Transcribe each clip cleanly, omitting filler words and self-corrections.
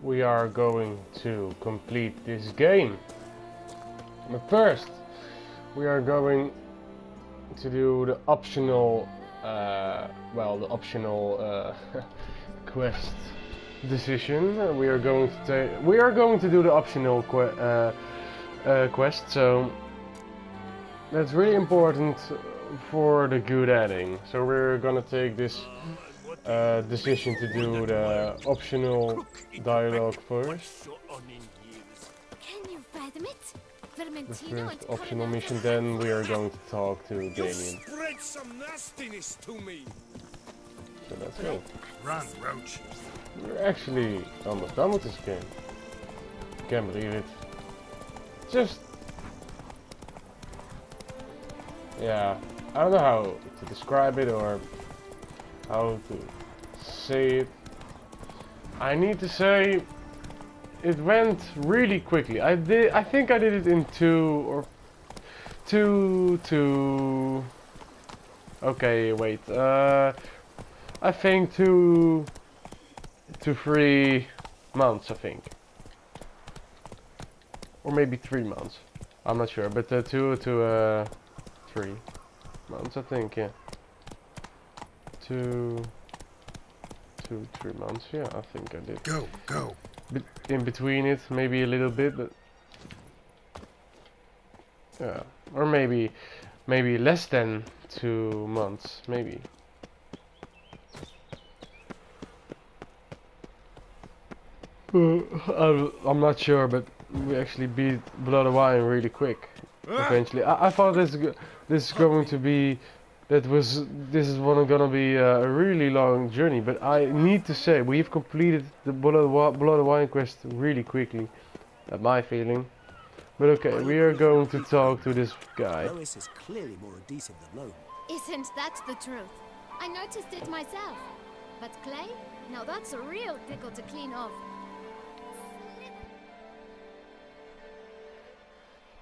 we are going to complete this game. But first, we are going to do the optional, quest decision. We are going to do the optional quest. So that's really important for the good ending. So we're gonna take this decision to do the optional dialogue first. Can you fathom it? The first optional mission, then we are going to talk to Damien. Spread some nastiness to me. So let's go. Run, Roach. We're actually almost done with this game. Can't believe it. Just... yeah, I don't know how to describe it or how to say it. I need to say it went really quickly. I think I did it in two. Okay, wait. I think 2 to 3 months. I think, or maybe 3 months. I'm not sure, but 2 to 3 months. I think, yeah. 2 to 3 months. Yeah, I think I did. Go. In between it, maybe a little bit, but yeah, or maybe less than 2 months, maybe. I'm not sure, but we actually beat Blood and Wine really quick. Eventually, I thought this is going to be. This is gonna be a really long journey, but I need to say we've completed the Blood and Wine quest really quickly. That's my feeling. But okay, we are going to talk to this guy. Lois is clearly more adhesive than Loam. Isn't that the truth? I noticed it myself. But clay? Now that's a real pickle to clean off.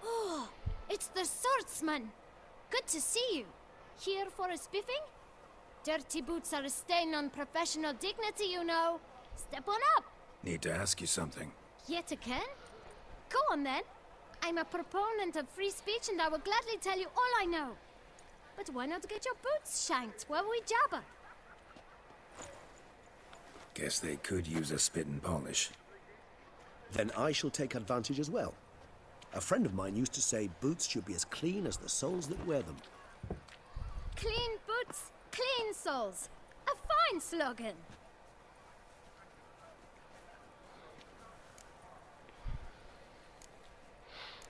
Oh, it's the swordsman. Good to see you. Here for a spiffing? Dirty boots are a stain on professional dignity, you know. Step on up. Need to ask you something. Yet again? Go on then. I'm a proponent of free speech and I will gladly tell you all I know. But why not get your boots shanked while we jabber? Guess they could use a spit and polish. Then I shall take advantage as well. A friend of mine used to say boots should be as clean as the soles that wear them. Clean boots, clean souls. A fine slogan.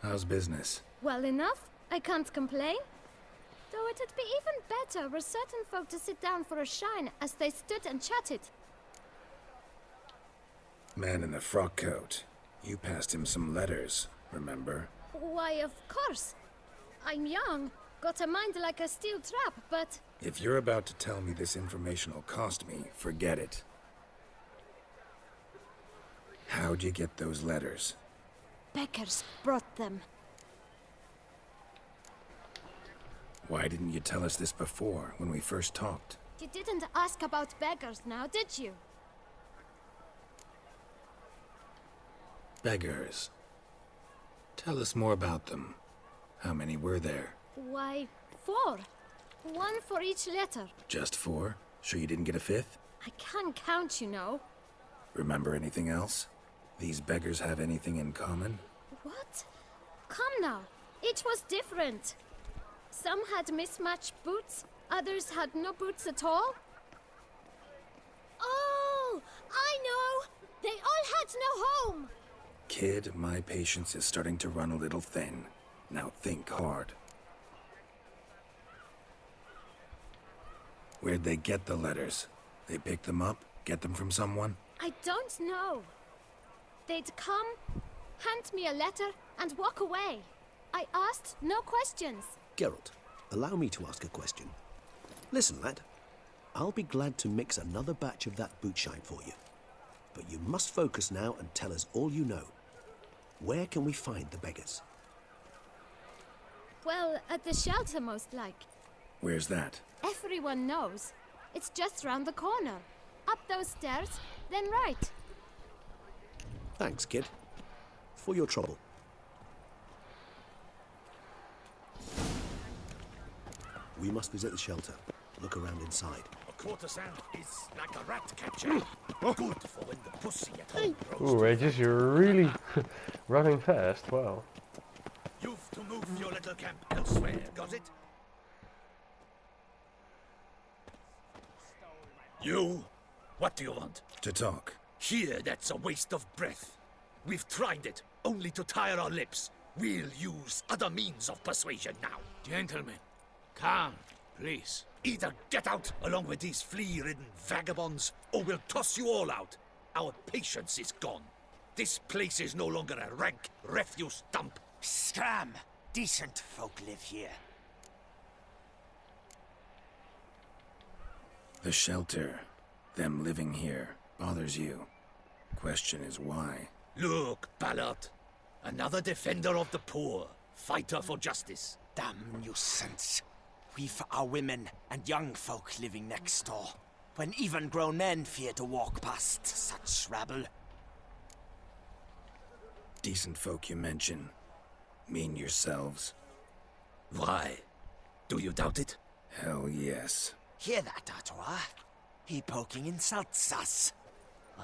How's business? Well enough. I can't complain. Though it'd be even better were certain folk to sit down for a shine as they stood and chatted. Man in the frock coat. You passed him some letters, remember? Why, of course. I'm young. Got a mind like a steel trap, but... If you're about to tell me this information will cost me, forget it. How'd you get those letters? Beggars brought them. Why didn't you tell us this before, when we first talked? You didn't ask about beggars now, did you? Beggars. Tell us more about them. How many were there? Why, 4. 1 for each letter. Just 4? Sure you didn't get a 5th? I can't count, you know. Remember anything else? These beggars have anything in common? What? Come now. Each was different. Some had mismatched boots, others had no boots at all. Oh, I know! They all had no home! Kid, my patience is starting to run a little thin. Now think hard. Where'd they get the letters? They pick them up? Get them from someone? I don't know. They'd come, hand me a letter, and walk away. I asked no questions. Geralt, allow me to ask a question. Listen, lad. I'll be glad to mix another batch of that boot shine for you. But you must focus now and tell us all you know. Where can we find the beggars? Well, at the shelter, most like. Where's that? Everyone knows. It's just round the corner. Up those stairs, then right. Thanks, kid. For your trouble. We must visit the shelter. Look around inside. A courtesan is like a rat catcher. Good for when the pussy at home grows. Ooh, Regis, you're really running fast. Wow. You've to move your little camp elsewhere, got it? You? What do you want? To talk. Here, that's a waste of breath. We've tried it, only to tire our lips. We'll use other means of persuasion now. Gentlemen, calm, please. Either get out along with these flea-ridden vagabonds, or we'll toss you all out. Our patience is gone. This place is no longer a rank refuse dump. Scram! Decent folk live here. The shelter, them living here, bothers you. Question is why? Look, Ballard. Another defender of the poor. Fighter for justice. Damn nuisance. We've our women and young folk living next door, when even grown men fear to walk past such rabble. Decent folk you mention. Mean yourselves? Why? Do you doubt it? Hell yes. Hear that, Artois? He poking insults us.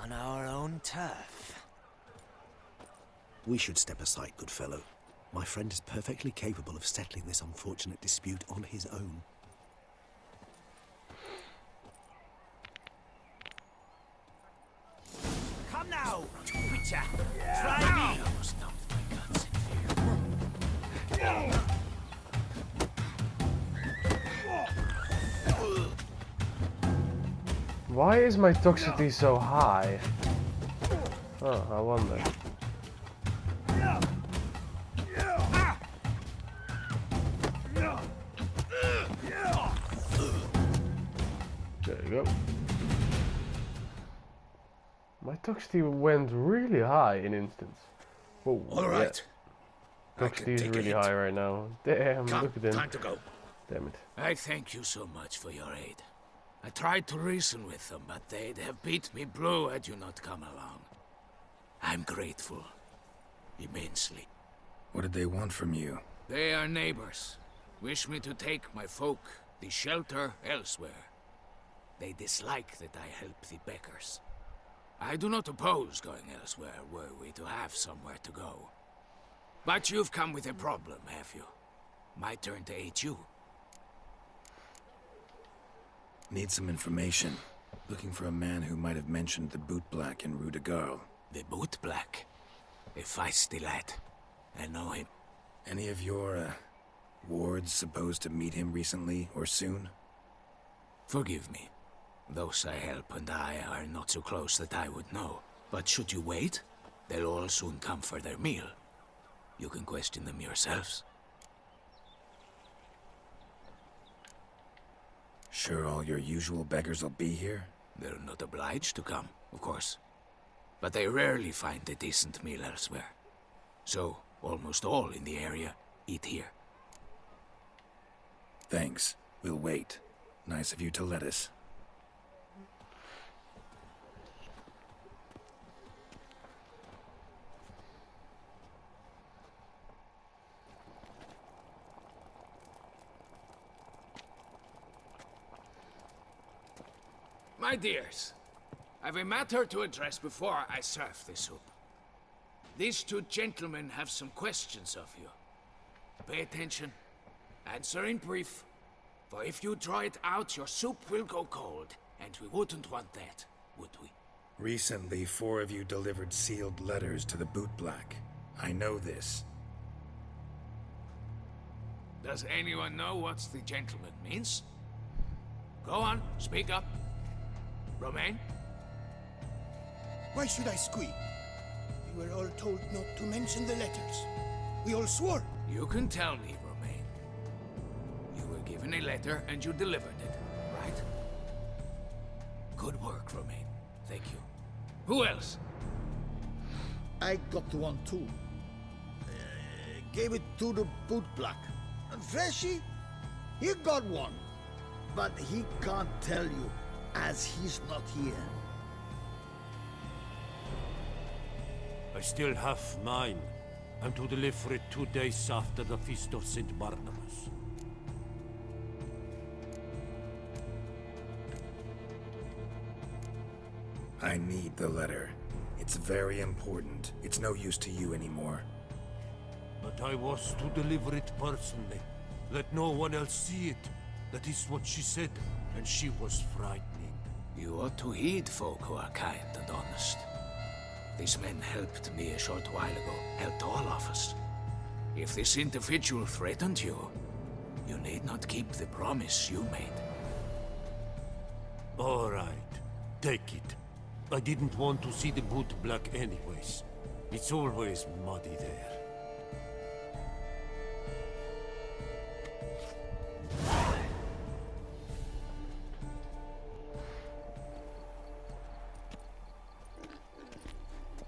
On our own turf. We should step aside, good fellow. My friend is perfectly capable of settling this unfortunate dispute on his own. Come now, Witcher. Try me. Why is my toxicity so high? Oh, I wonder. There you go. My toxicity went really high in instance. Whoa, All right. Yeah. Toxicity is really high right now. Damn, Come, look at him. time to go. Damn it. I thank you so much for your aid. I tried to reason with them, but they'd have beat me blue had you not come along. I'm grateful. Immensely. What did they want from you? They are neighbors. Wish me to take my folk, the shelter, elsewhere. They dislike that I help the beggars. I do not oppose going elsewhere were we to have somewhere to go. But you've come with a problem, have you? My turn to aid you. Need some information. Looking for a man who might have mentioned the boot black in Rue de Garl. The boot black. A feisty lad. I know him. Any of your, wards supposed to meet him recently or soon? Forgive me. Those I help and I are not so close that I would know. But should you wait, they'll all soon come for their meal. You can question them yourselves. Sure all your usual beggars will be here? They're not obliged to come, of course. But they rarely find a decent meal elsewhere. So, almost all in the area eat here. Thanks. We'll wait. Nice of you to let us. My dears, I've a matter to address before I serve the soup. These two gentlemen have some questions of you. Pay attention. Answer in brief. For if you draw it out, your soup will go cold. And we wouldn't want that, would we? Recently, 4 of you delivered sealed letters to the boot black. I know this. Does anyone know what the gentleman means? Go on, speak up. Romain? Why should I squeal? We were all told not to mention the letters. We all swore. You can tell me, Romain. You were given a letter and you delivered it, right? Good work, Romain. Thank you. Who else? I got one too. Gave it to the boot black. And Freshy, he got one. But he can't tell you, as he's not here. I still have mine. I'm to deliver it 2 days after the Feast of St. Barnabas. I need the letter. It's very important. It's no use to you anymore. But I was to deliver it personally. Let no one else see it. That is what she said, and she was frightening. You ought to heed folk who are kind and honest. These men helped me a short while ago, helped all of us. If this individual threatened you, you need not keep the promise you made. All right, take it. I didn't want to see the boot black anyways. It's always muddy there.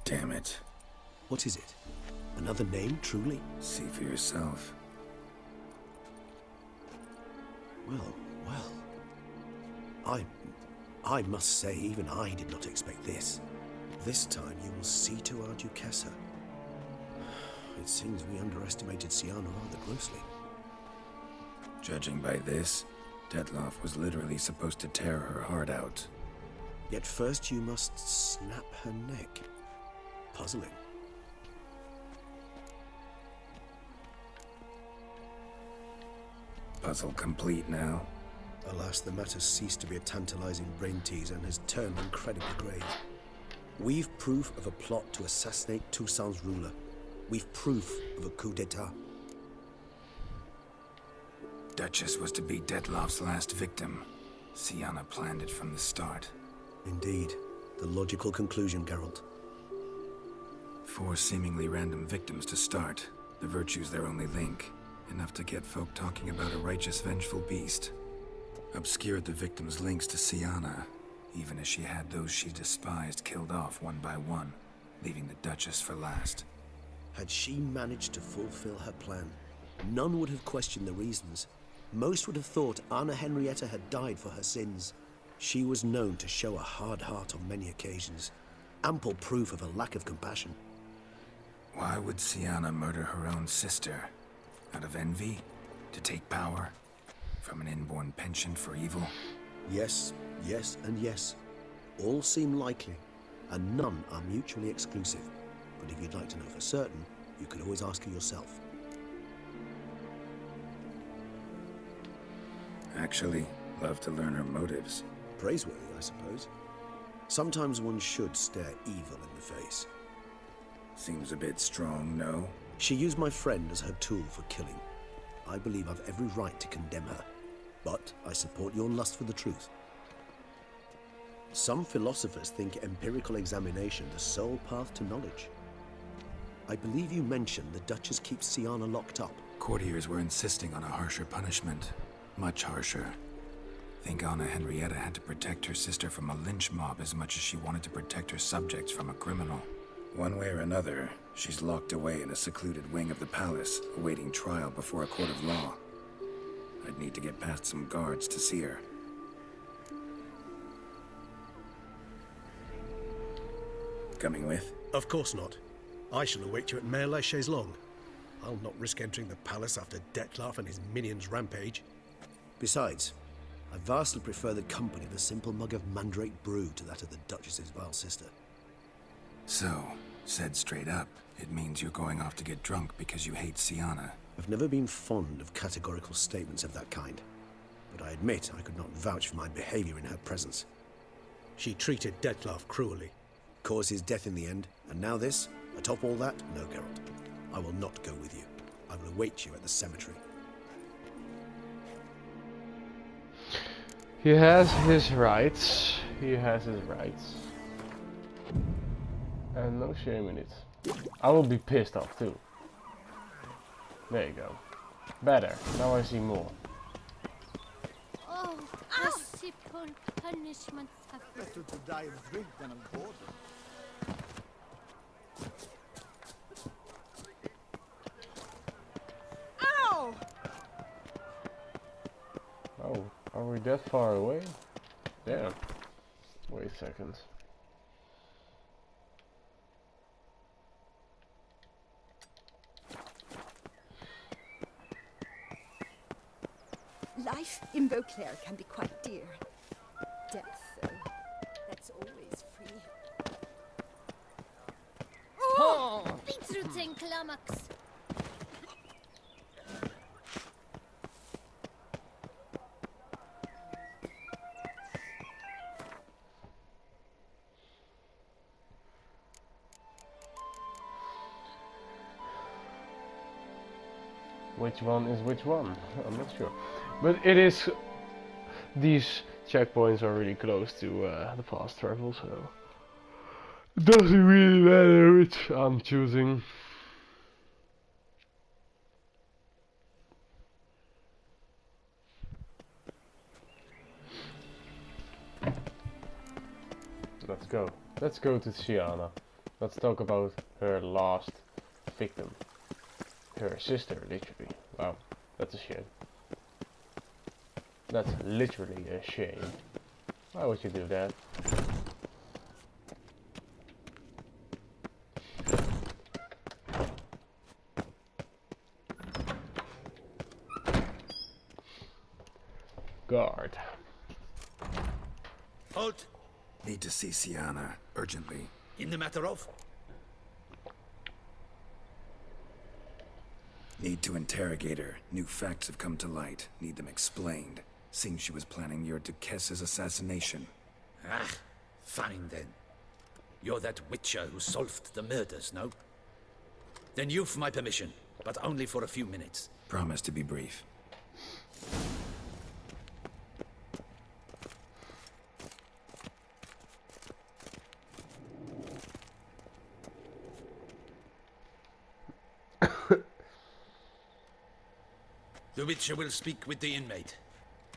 Damn it. What is it? Another name, truly? See for yourself. Well, well. I must say, even I did not expect this. This time you will see to our Duchessa. It seems we underestimated Siana rather grossly. Judging by this, Detloff was literally supposed to tear her heart out. Yet first you must snap her neck. Puzzling. Puzzle complete now. Alas, the matter ceased to be a tantalizing brain tease and has turned incredibly grave. We've proof of a plot to assassinate Toussaint's ruler. We've proof of a coup d'etat. Duchess was to be Detloff's last victim. Siana planned it from the start. Indeed. The logical conclusion, Geralt. 4 seemingly random victims to start. The virtue's their only link. Enough to get folk talking about a righteous, vengeful beast. Obscured the victims' links to Siana, even as she had those she despised killed off one by one, leaving the Duchess for last. Had she managed to fulfill her plan, none would have questioned the reasons. Most would have thought Anna Henrietta had died for her sins. She was known to show a hard heart on many occasions. Ample proof of a lack of compassion. Why would Siana murder her own sister? Out of envy? To take power? From an inborn penchant for evil? Yes, yes, and yes. All seem likely, and none are mutually exclusive. But if you'd like to know for certain, you could always ask her yourself. Actually, love to learn her motives. Praiseworthy, I suppose. Sometimes one should stare evil in the face. Seems a bit strong, no? She used my friend as her tool for killing. I believe I've every right to condemn her. But I support your lust for the truth. Some philosophers think empirical examination the sole path to knowledge. I believe you mentioned the Duchess keeps Siana locked up. Courtiers were insisting on a harsher punishment. Much harsher. Think Anna Henrietta had to protect her sister from a lynch mob as much as she wanted to protect her subjects from a criminal. One way or another, she's locked away in a secluded wing of the palace, awaiting trial before a court of law. I'd need to get past some guards to see her. Coming with? Of course not. I shall await you at Mare la Chaise-Longue. I'll not risk entering the palace after Detloff and his minions rampage. Besides, I vastly prefer the company of a simple mug of mandrake brew to that of the Duchess's vile sister. So, said straight up, it means you're going off to get drunk because you hate Siana. I've never been fond of categorical statements of that kind, but I admit I could not vouch for my behavior in her presence. She treated Detloff cruelly, caused his death in the end, and now this? Atop all that? No, Geralt. I will not go with you. I will await you at the cemetery. He has his rights. He has his rights. And no shame in it. I will be pissed off too. There you go. Better. Now I see more. Oh, mercy punishments have Better to die of drink than of boredom. Ow! Oh, are we that far away? Damn. Wait a second. Life in Beauclair can be quite dear. Death, though, that's always free. Oh! Beetroot and Clummox. Which one is which one? I'm not sure. But it is... These checkpoints are really close to the fast travel, so... It doesn't really matter which I'm choosing. Let's go. Let's go to Shiana. Let's talk about her last victim. Her sister, literally. Wow, that's a shame. That's literally a shame. Why would you do that? Guard. Halt! Need to see Sienna, urgently. In the matter of? Need to interrogate her. New facts have come to light. Need them explained. Seems she was planning your Duquesse's assassination. Ah, fine then. You're that witcher who solved the murders, no? Then you've my permission, but only for a few minutes. Promise to be brief. The Witcher will speak with the inmate.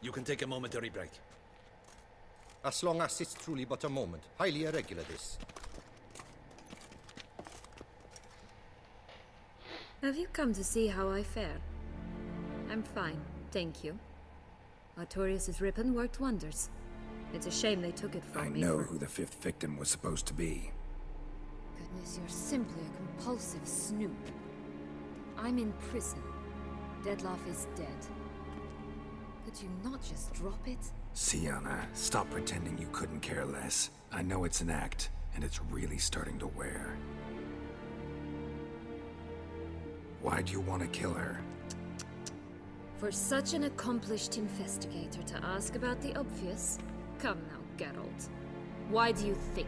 You can take a momentary break. As long as it's truly but a moment. Highly irregular, this. Have you come to see how I fare? I'm fine, thank you. Artorius' ribbon worked wonders. It's a shame they took it from me. I know who the 5th victim was supposed to be. Goodness, you're simply a compulsive snoop. I'm in prison. Deadloff is dead. Could you not just drop it? Sienna, stop pretending you couldn't care less. I know it's an act, and it's really starting to wear. Why do you want to kill her? For such an accomplished investigator to ask about the obvious? Come now, Geralt. Why do you think?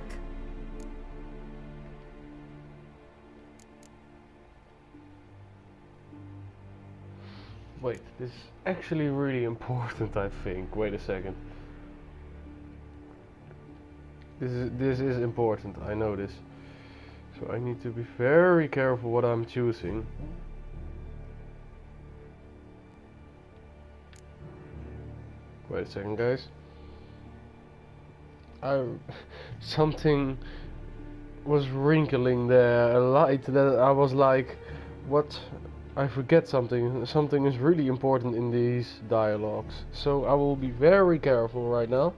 Wait, this is actually really important, I think. Wait a second. This is important, I know this. So I need to be very careful what I'm choosing. Wait a second, guys. Something was wrinkling there, a light that I was like, what? I forget something. Something is really important in these dialogues. So I will be very careful right now.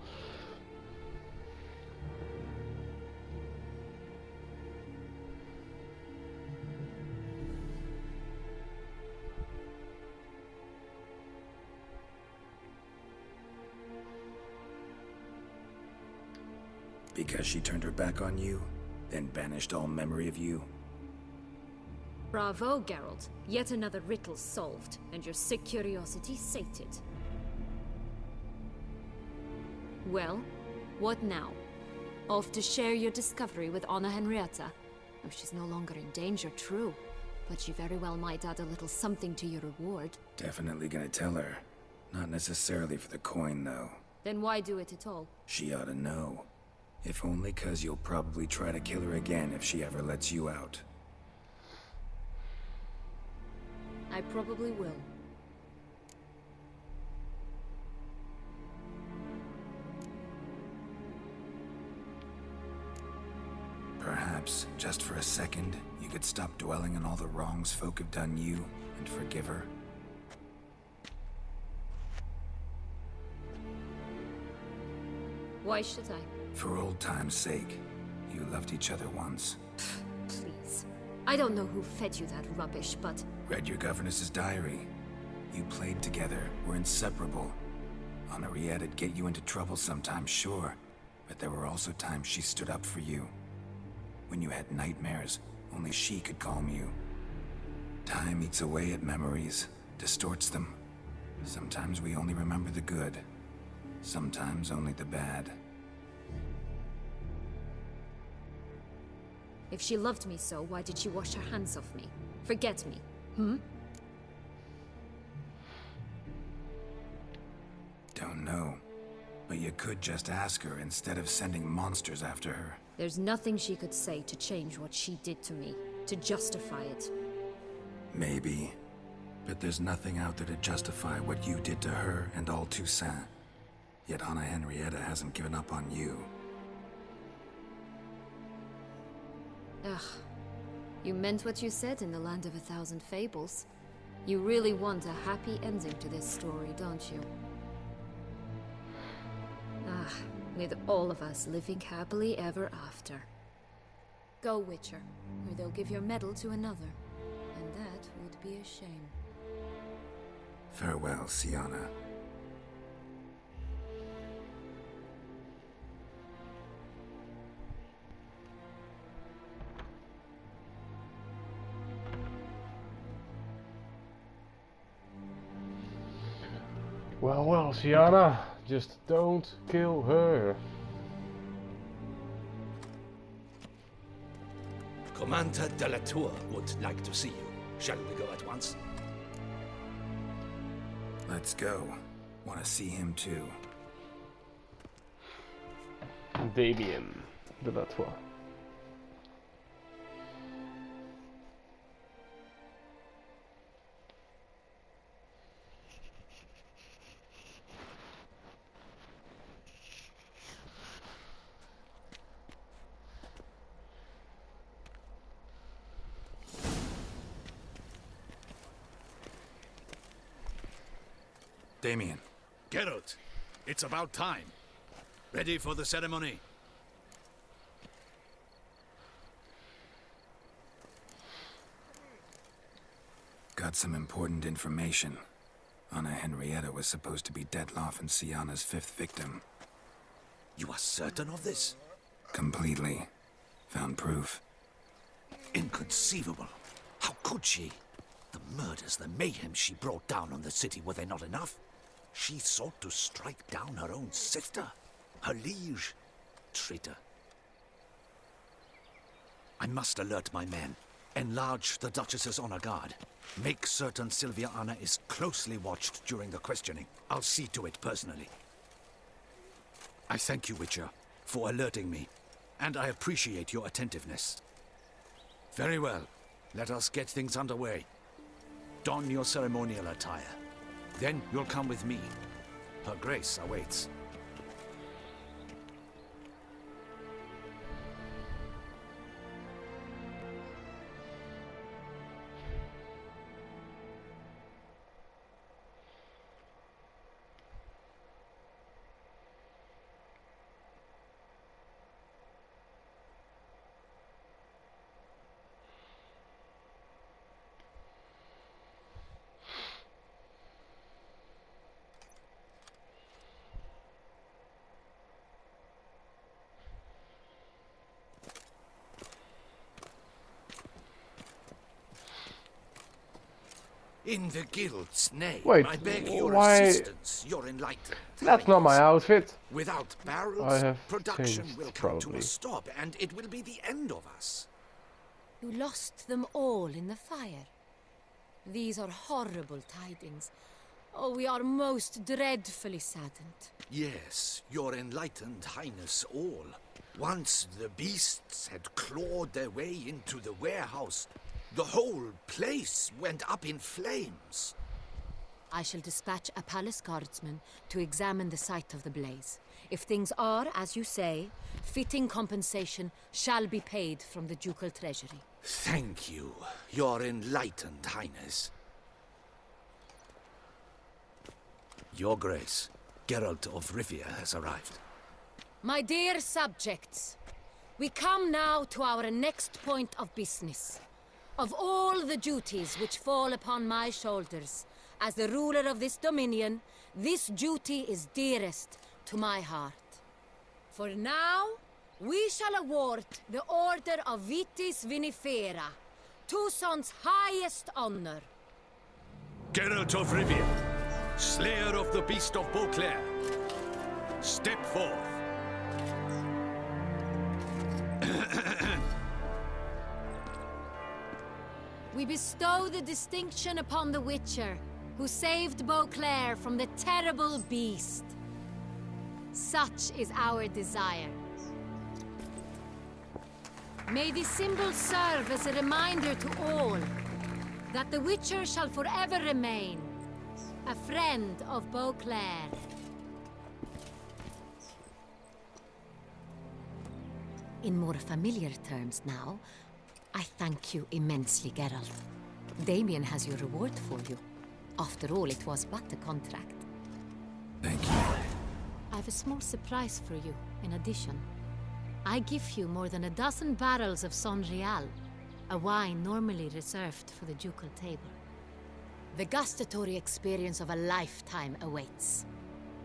Because she turned her back on you, then banished all memory of you? Bravo, Geralt. Yet another riddle solved, and your sick curiosity sated. Well, what now? Off to share your discovery with Anna Henrietta? Oh, she's no longer in danger, true. But she very well might add a little something to your reward. Definitely gonna tell her. Not necessarily for the coin, though. Then why do it at all? She ought to know. If only 'cause you'll probably try to kill her again if she ever lets you out. I probably will. Perhaps, just for a second, you could stop dwelling on all the wrongs folk have done you and forgive her. Why should I? For old time's sake. You loved each other once. Please. I don't know who fed you that rubbish, but... Read your governess's diary. You played together, were inseparable, Henriette'd get you into trouble sometimes, sure. But there were also times she stood up for you. When you had nightmares, only she could calm you. Time eats away at memories, distorts them. Sometimes we only remember the good. Sometimes only the bad. If she loved me so, why did she wash her hands off me? Forget me, hmm? Don't know. But you could just ask her instead of sending monsters after her. There's nothing she could say to change what she did to me, to justify it. Maybe. But there's nothing out there to justify what you did to her and all Toussaint. Yet Anna Henrietta hasn't given up on you. Ugh. You meant what you said in the Land of a Thousand Fables. You really want a happy ending to this story, don't you? Ah, with all of us living happily ever after. Go, Witcher, or they'll give your medal to another. And that would be a shame. Farewell, Sienna. Well, Sienna, just don't kill her. Commander de la Tour would like to see you. Shall we go at once? Let's go. Want to see him too. Damien de la Tour. Damien. Geralt, it's about time. Ready for the ceremony? Got some important information. Anna Henrietta was supposed to be Detloff and Sienna's 5th victim. You are certain of this? Completely. Found proof. Inconceivable. How could she? The murders, the mayhem she brought down on the city, were they not enough? She sought to strike down her own sister, her liege. Traitor. I must alert my men. Enlarge the Duchess's honor guard. Make certain Sylvia Anna is closely watched during the questioning. I'll see to it personally. I thank you, Witcher, for alerting me, and I appreciate your attentiveness. Very well. Let us get things underway. Don your ceremonial attire. Then you'll come with me. Her Grace awaits. In the guild's name, Wait, I beg your why- assistance, your enlightened. That's not my outfit. Without I barrels, have production changed, will come to probably. a stop, and it will be the end of us. You lost them all in the fire. These are horrible tidings. Oh, we are most dreadfully saddened. Yes, your enlightened highness all. Once the beasts had clawed their way into the warehouse, the whole place went up in flames. I shall dispatch a palace guardsman to examine the site of the blaze. If things are, as you say, fitting compensation shall be paid from the ducal treasury. Thank you, your enlightened highness. Your Grace, Geralt of Rivia has arrived. My dear subjects, we come now to our next point of business. Of all the duties which fall upon my shoulders, as the ruler of this dominion, this duty is dearest to my heart. For now, we shall award the Order of Vitis Vinifera, Tuson's highest honor. Geralt of Rivia, Slayer of the Beast of Beauclair, step forth. We bestow the distinction upon the Witcher, who saved Beauclair from the terrible beast. Such is our desire. May this symbol serve as a reminder to all that the Witcher shall forever remain a friend of Beauclair. In more familiar terms now, I thank you immensely, Geralt. Damien has your reward for you. After all, it was but a contract. Thank you. I have a small surprise for you, in addition. I give you more than a dozen barrels of Son Real, a wine normally reserved for the ducal table. The gustatory experience of a lifetime awaits.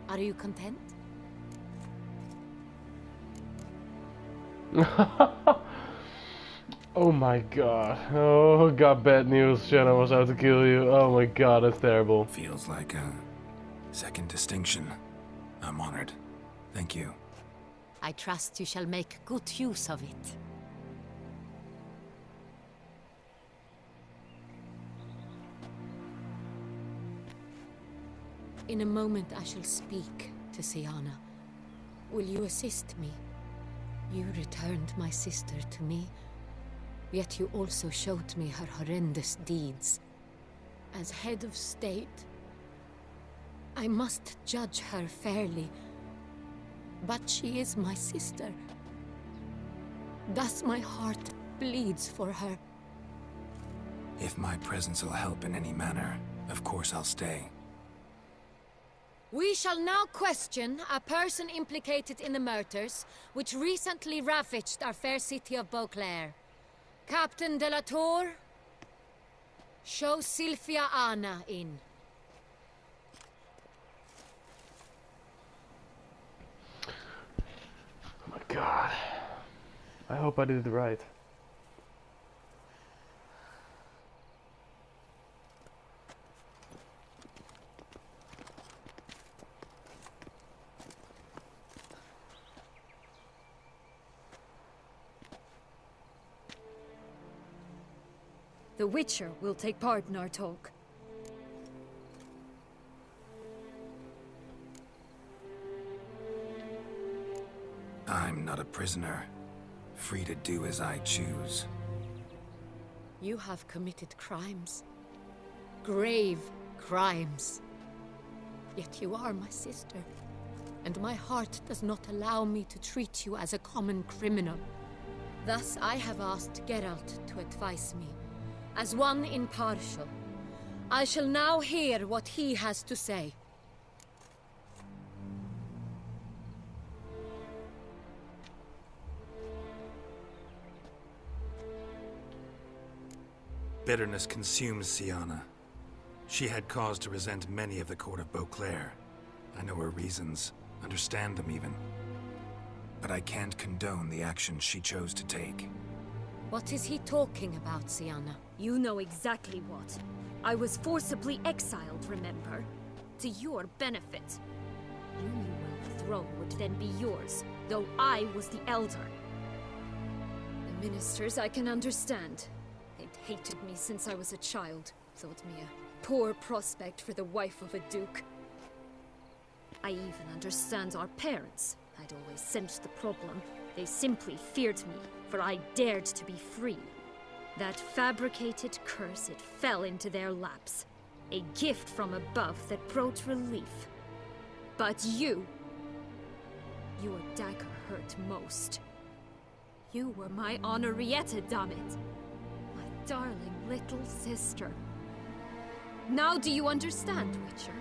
Are you content? Oh my god. Oh, got bad news. Shanna was out to kill you. Oh my god, that's terrible. Feels like a second distinction. I'm honored. Thank you. I trust you shall make good use of it. In a moment I shall speak to Siana. Will you assist me? You returned my sister to me, yet you also showed me her horrendous deeds. As head of state, I must judge her fairly, but she is my sister. Thus my heart bleeds for her. If my presence will help in any manner, of course I'll stay. We shall now question a person implicated in the murders which recently ravaged our fair city of Beauclair. Captain de la Tour, show Sylvia Anna in. Oh my god. I hope I did it right. The Witcher will take part in our talk. I'm not a prisoner, free to do as I choose. You have committed crimes. Grave crimes. Yet you are my sister, and my heart does not allow me to treat you as a common criminal. Thus I have asked Geralt to advise me, as one impartial. I shall now hear what he has to say. Bitterness consumes Siana. She had cause to resent many of the court of Beauclair. I know her reasons, understand them even. But I can't condone the actions she chose to take. What is he talking about, Siana? You know exactly what. I was forcibly exiled, remember? To your benefit. You knew well the throne would then be yours, though I was the elder. The ministers I can understand. They'd hated me since I was a child, thought me a poor prospect for the wife of a duke. I even understand our parents. I'd always sensed the problem. They simply feared me, for I dared to be free. That fabricated curse, it fell into their laps. A gift from above that brought relief. But you... your dagger hurt most. You were my Henrietta, damn it. My darling little sister. Now do you understand, Witcher?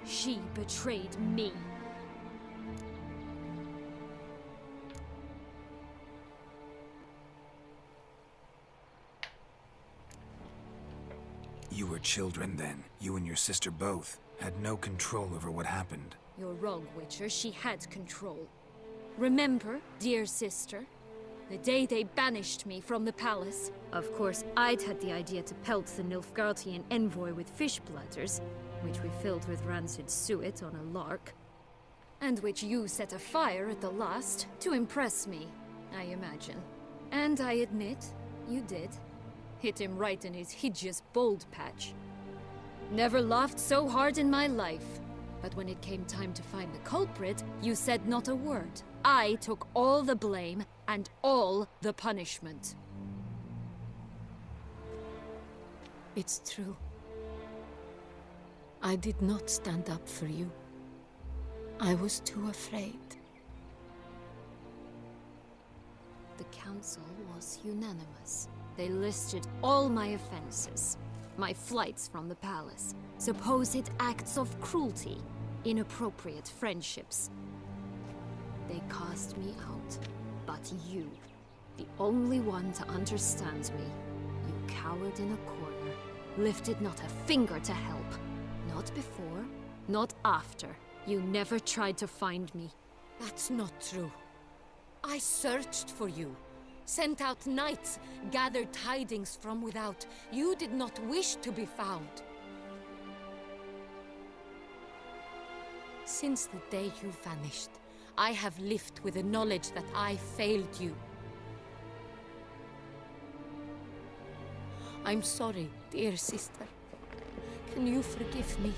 She betrayed me. You were children then, you and your sister both. Had no control over what happened. You're wrong, Witcher. She had control. Remember, dear sister, the day they banished me from the palace? Of course, I'd had the idea to pelt the Nilfgaardian envoy with fish bladders, which we filled with rancid suet on a lark, and which you set afire at the last to impress me, I imagine. And I admit, you did. Hit him right in his hideous bald patch. Never laughed so hard in my life. But when it came time to find the culprit, you said not a word. I took all the blame and all the punishment. It's true. I did not stand up for you. I was too afraid. The council was unanimous. They listed all my offenses. My flights from the palace, supposed acts of cruelty, inappropriate friendships. They cast me out. But you, the only one to understand me, you cowered in a corner, lifted not a finger to help. Not before, not after. You never tried to find me. That's not true. I searched for you. Sent out knights, gathered tidings from without. You did not wish to be found. Since the day you vanished, I have lived with the knowledge that I failed you. I'm sorry, dear sister. Can you forgive me?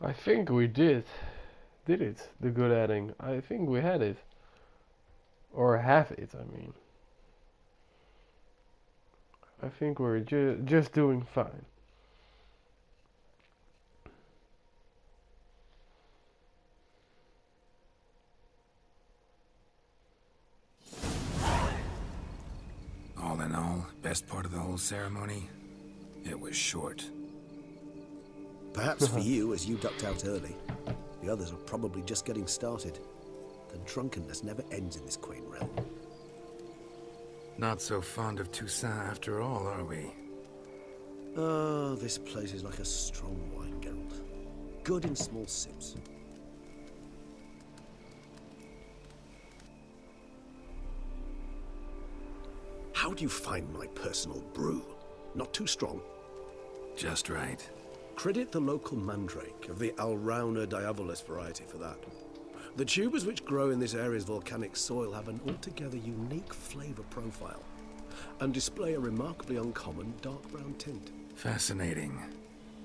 I think we did it, the good adding. I think we had it. Or have it, I mean. I think we're just doing fine. All in all, best part of the whole ceremony? It was short. Perhaps for you, as you ducked out early. The others are probably just getting started. The drunkenness never ends in this quaint realm. Not so fond of Toussaint after all, are we? Oh, this place is like a strong wine, Geralt. Good in small sips. How do you find my personal brew? Not too strong? Just right. Credit the local mandrake of the Alrauna diavolis variety for that. The tubers which grow in this area's volcanic soil have an altogether unique flavor profile and display a remarkably uncommon dark brown tint. Fascinating.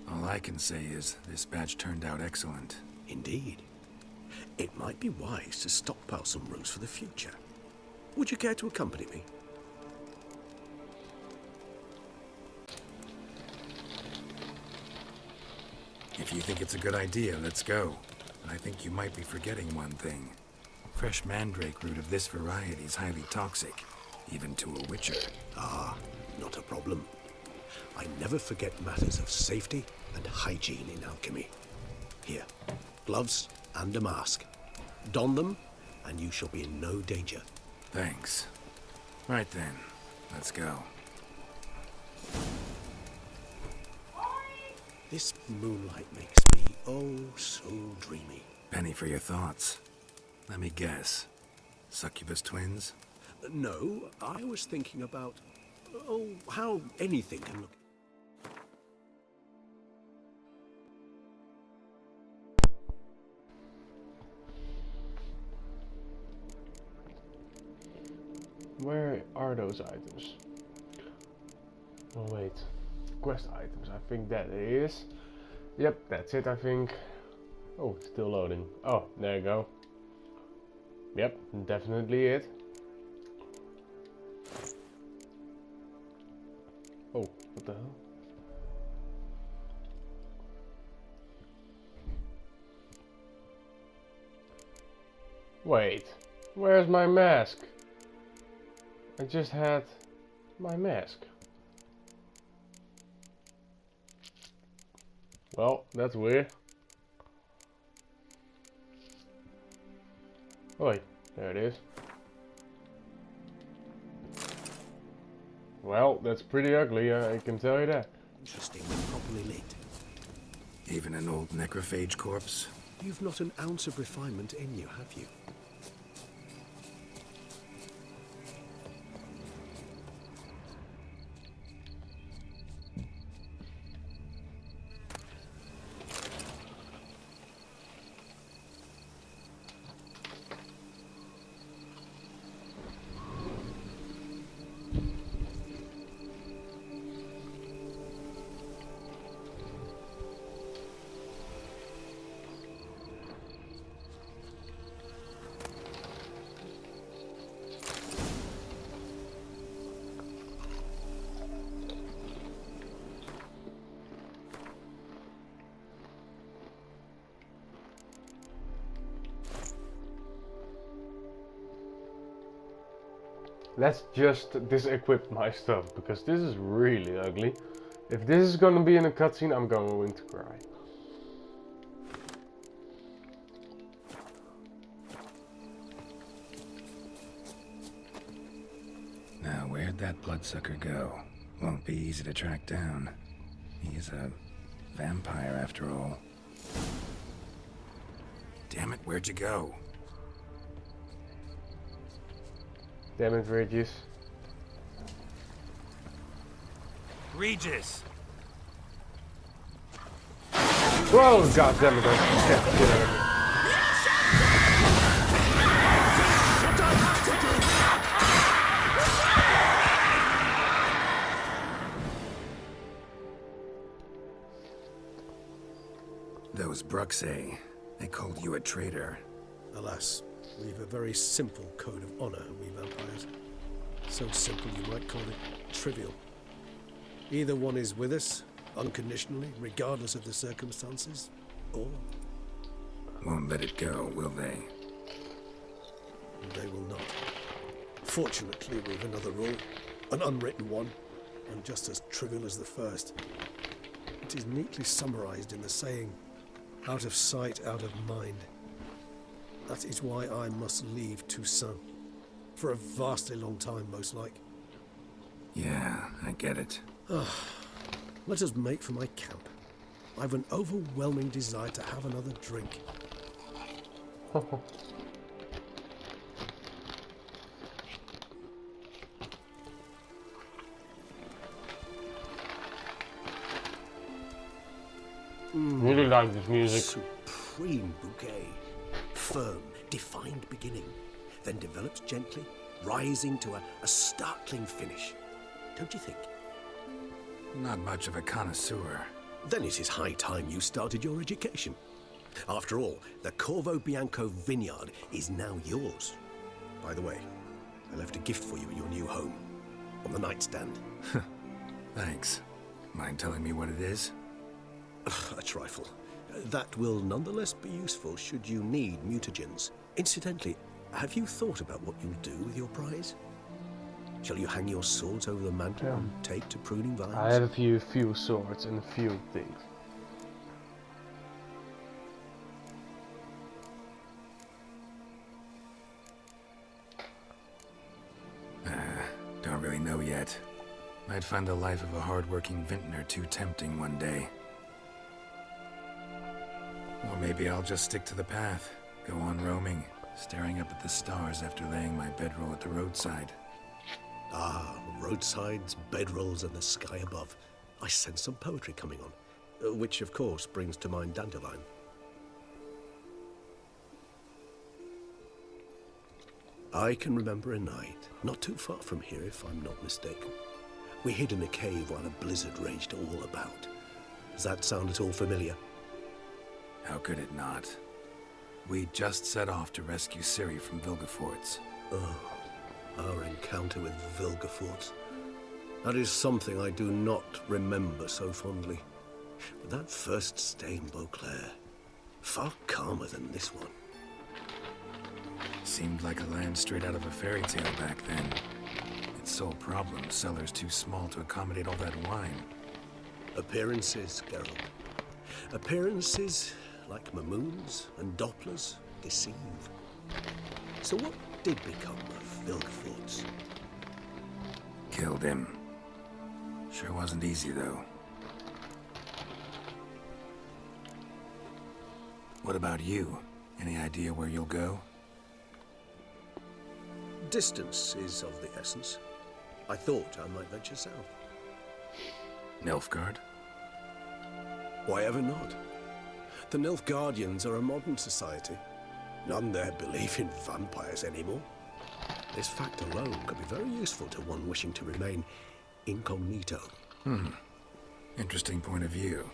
All I can say is this batch turned out excellent. Indeed. It might be wise to stockpile some brews for the future. Would you care to accompany me? If you think it's a good idea, let's go. But I think you might be forgetting one thing. Fresh mandrake root of this variety is highly toxic, even to a witcher. Ah, not a problem. I never forget matters of safety and hygiene in alchemy. Here, gloves and a mask. Don them, and you shall be in no danger. Thanks. Right then, let's go. This moonlight makes me oh so dreamy. Penny for your thoughts. Let me guess. Succubus twins? No, I was thinking about, how anything can look. Where are those items? Oh wait, quest items. I think that it is. Yep, that's it. I think. Oh, still loading. Oh, there you go. Yep, definitely it. Oh, what the hell? Wait, where's my mask? I just had my mask. Well, that's weird. Oh, wait, there it is. Well, that's pretty ugly, I can tell you that. Interesting when properly lit. Even an old necrophage corpse? You've not an ounce of refinement in you, have you? Let's just disequip my stuff, because this is really ugly. If this is gonna be in a cutscene, I'm going to cry. Now, where'd that bloodsucker go? Won't be easy to track down. He's a vampire after all. Damn it, where'd you go? Damn it, Regis. Regis! Whoa, god damn it, I Those Bruxay, they called you a traitor. Alas, we've a very simple code of honor, we vampires. So simple you might call it trivial. Either one is with us, unconditionally, regardless of the circumstances, or... Won't let it go, will they? They will not. Fortunately, we've another rule, an unwritten one, and just as trivial as the first. It is neatly summarized in the saying, out of sight, out of mind. That is why I must leave Toussaint. For a vastly long time, most like. Yeah, I get it. Let us make for my camp. I've an overwhelming desire to have another drink. really like this music. Supreme bouquet. Firm, defined beginning, then develops gently, rising to a startling finish. Don't you think? Not much of a connoisseur. Then it is high time you started your education. After all, the Corvo Bianco vineyard is now yours. By the way, I left a gift for you at your new home, on the nightstand. Thanks. Mind telling me what it is? A trifle. That will nonetheless be useful should you need mutagens. Incidentally, have you thought about what you'll do with your prize? Shall you hang your swords over the mantle and take to pruning vines? I have a few swords and a few things. Don't really know yet. Might find the life of a hard-working vintner too tempting one day. Or maybe I'll just stick to the path, go on roaming, staring up at the stars after laying my bedroll at the roadside. Ah, roadsides, bedrolls, and the sky above. I sense some poetry coming on, which of course brings to mind Dandelion. I can remember a night, not too far from here if I'm not mistaken. We hid in a cave while a blizzard raged all about. Does that sound at all familiar? How could it not? We just set off to rescue Ciri from Vilgefortz. Oh, our encounter with Vilgefortz. That is something I do not remember so fondly. But that first stay in Beauclair, far calmer than this one. Seemed like a land straight out of a fairy tale back then. Its sole problem, cellar's too small to accommodate all that wine. Appearances, Geralt. Appearances, like Mamoons and Dopplers, deceive. So what did become of Vilgefortz? Killed him. Sure wasn't easy, though. What about you? Any idea where you'll go? Distance is of the essence. I thought I might venture south. Nilfgaard? Why ever not? The Nilfgaardians are a modern society. None there believe in vampires anymore. This fact alone could be very useful to one wishing to remain incognito. Interesting point of view.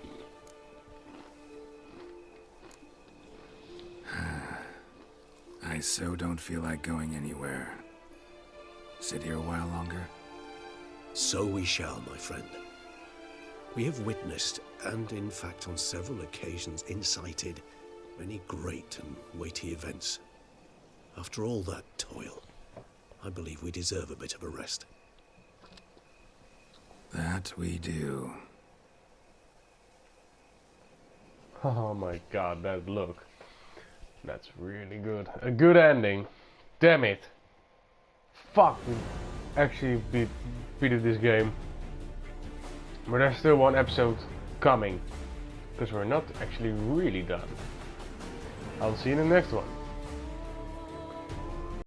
I so don't feel like going anywhere. Sit here a while longer? So we shall, my friend. We have witnessed, and in fact on several occasions incited, many great and weighty events. After all that toil, I believe we deserve a bit of a rest. That we do. Oh my god, that look. That's really good. A good ending. Damn it. Fuck, we actually beat this game. But there's still one episode coming. Because we're not actually really done. I'll see you in the next one.